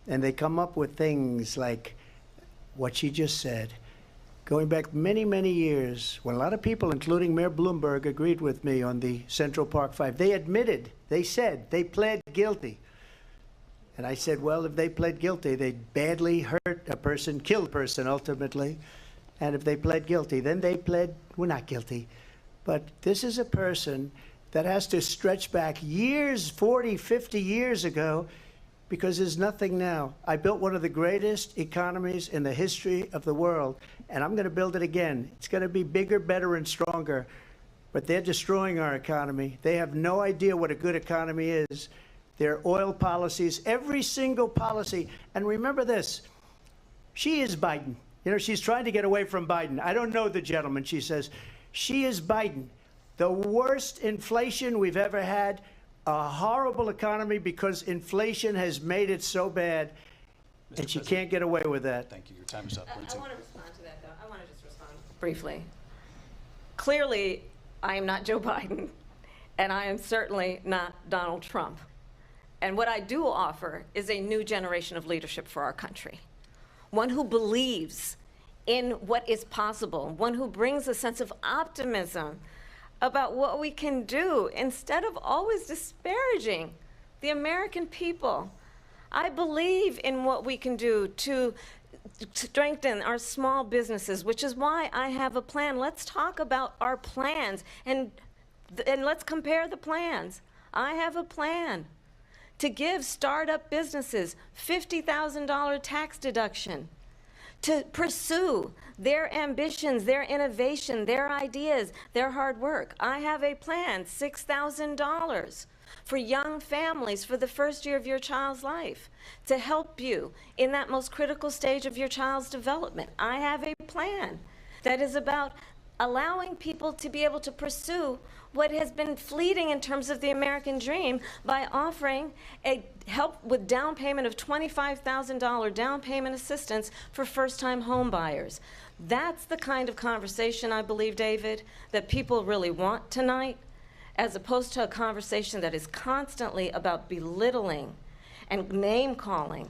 and they come up with things like what she just said. Going back many, many years, when a lot of people, including Mayor Bloomberg, agreed with me on the Central Park Five, they admitted, they said, they pled guilty. And I said, well, if they pled guilty, they badly hurt a person, killed a person ultimately. And if they pled guilty, then they pled, we're not guilty. But this is a person that has to stretch back years, 40, 50 years ago, because there's nothing now. I built one of the greatest economies in the history of the world, and I'm going to build it again. It's going to be bigger, better, and stronger. But they're destroying our economy. They have no idea what a good economy is. Their oil policies, every single policy. And remember this, she is Biden. You know, she's trying to get away from Biden. I don't know the gentleman, she says. She is Biden. The worst inflation we've ever had, a horrible economy because inflation has made it so bad, and she can't get away with that. Thank you. Your time is up. I want to respond to that, though. I want to just respond briefly. Clearly, I am not Joe Biden, and I am certainly not Donald Trump. And what I do offer is a new generation of leadership for our country, one who believes in what is possible, one who brings a sense of optimism about what we can do instead of always disparaging the American people. I believe in what we can do to strengthen our small businesses, which is why I have a plan. Let's talk about our plans and let's compare the plans. I have a plan to give startup businesses $50,000 tax deduction, to pursue their ambitions, their innovation, their ideas, their hard work. I have a plan, $6,000 for young families for the first year of your child's life, to help you in that most critical stage of your child's development. I have a plan that is about allowing people to be able to pursue what has been fleeting in terms of the American dream by offering a help with down payment of $25,000 down payment assistance for first-time home buyers. That's the kind of conversation, I believe, David, that people really want tonight, as opposed to a conversation that is constantly about belittling and name-calling.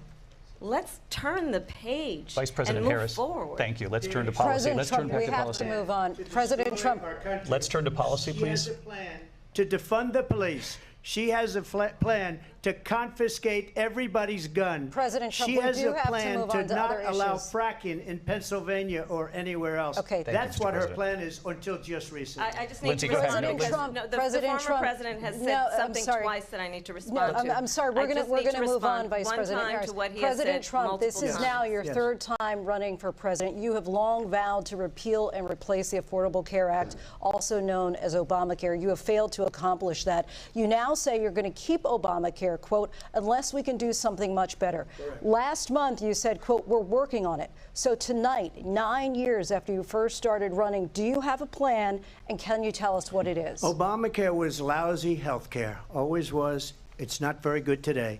Let's turn the page Vice President and move Harris, forward. thank you. Let's turn to policy. President Let's Trump, turn back we to have policy. to move on. President Trump. Let's turn to policy, She please. has a plan to defund the police. She has a plan to confiscate everybody's gun. President Trump, she we has do a have to plan move to on to not other allow issues. fracking in Pennsylvania or anywhere else. Okay. Thank you, That's Mr. what her President. plan is until just recently. I just need Lindsey, to go ahead. respond President because Trump, the President former Trump. president has said No, I'm something sorry. twice that I need to No, respond to. I'm sorry. We're going to move on, Vice President Harris. To what he President has said Trump, this is multiple now times. your Yes. third time running for president. You have long vowed to repeal and replace the Affordable Care Act, also known as Obamacare. You have failed to accomplish that. You now say you're going to keep Obamacare, quote, unless we can do something much better. Correct. Last month, you said, quote, we're working on it. So tonight, 9 years after you first started running, do you have a plan, and can you tell us what it is? Obamacare was lousy health care, always was. It's not very good today.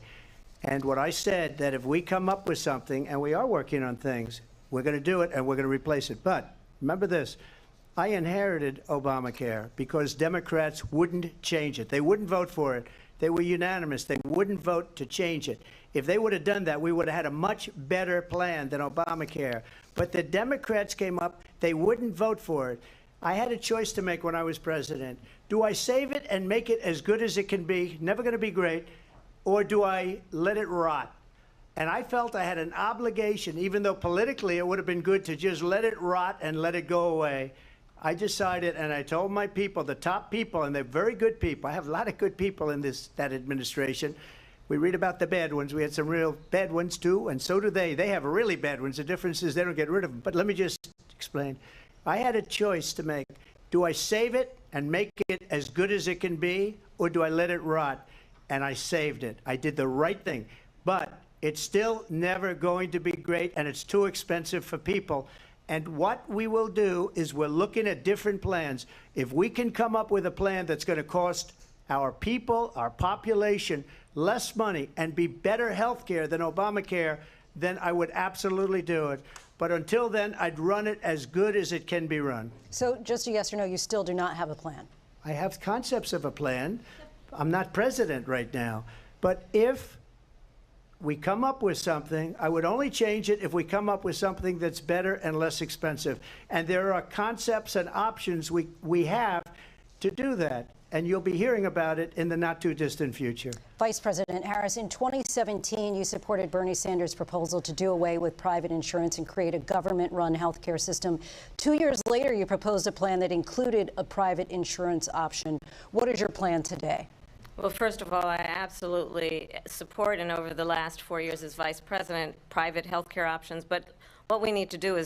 And what I said, that if we come up with something, and we are working on things, we're going to do it and we're going to replace it. But remember this, I inherited Obamacare because Democrats wouldn't change it. They wouldn't vote for it. They were unanimous. They wouldn't vote to change it. If they would have done that, we would have had a much better plan than Obamacare. But the Democrats came up. They wouldn't vote for it. I had a choice to make when I was president. Do I save it and make it as good as it can be, never going to be great, or do I let it rot? And I felt I had an obligation, even though politically it would have been good to just let it rot and let it go away. I decided, and I told my people, the top people, and they're very good people. I have a lot of good people in that administration. We read about the bad ones. We had some real bad ones, too, and so do they. They have really bad ones. The difference is they don't get rid of them. But let me just explain. I had a choice to make. Do I save it and make it as good as it can be, or do I let it rot? And I saved it. I did the right thing. But it's still never going to be great, and it's too expensive for people. And what we will do is we're looking at different plans. If we can come up with a plan that's going to cost our people, our population, less money and be better health care than Obamacare, then I would absolutely do it. But until then, I'd run it as good as it can be run. So just a yes or no, you still do not have a plan? I have concepts of a plan. I'm not president right now. But if we come up with something, I would only change it if we come up with something that's better and less expensive. And there are concepts and options we have to do that. And you'll be hearing about it in the not-too-distant future. Vice President Harris, in 2017, you supported Bernie Sanders' proposal to do away with private insurance and create a government-run health care system. 2 years later, you proposed a plan that included a private insurance option. What is your plan today? Well, first of all, I absolutely support, and over the last 4 years as vice president, private health care options. But what we need to do is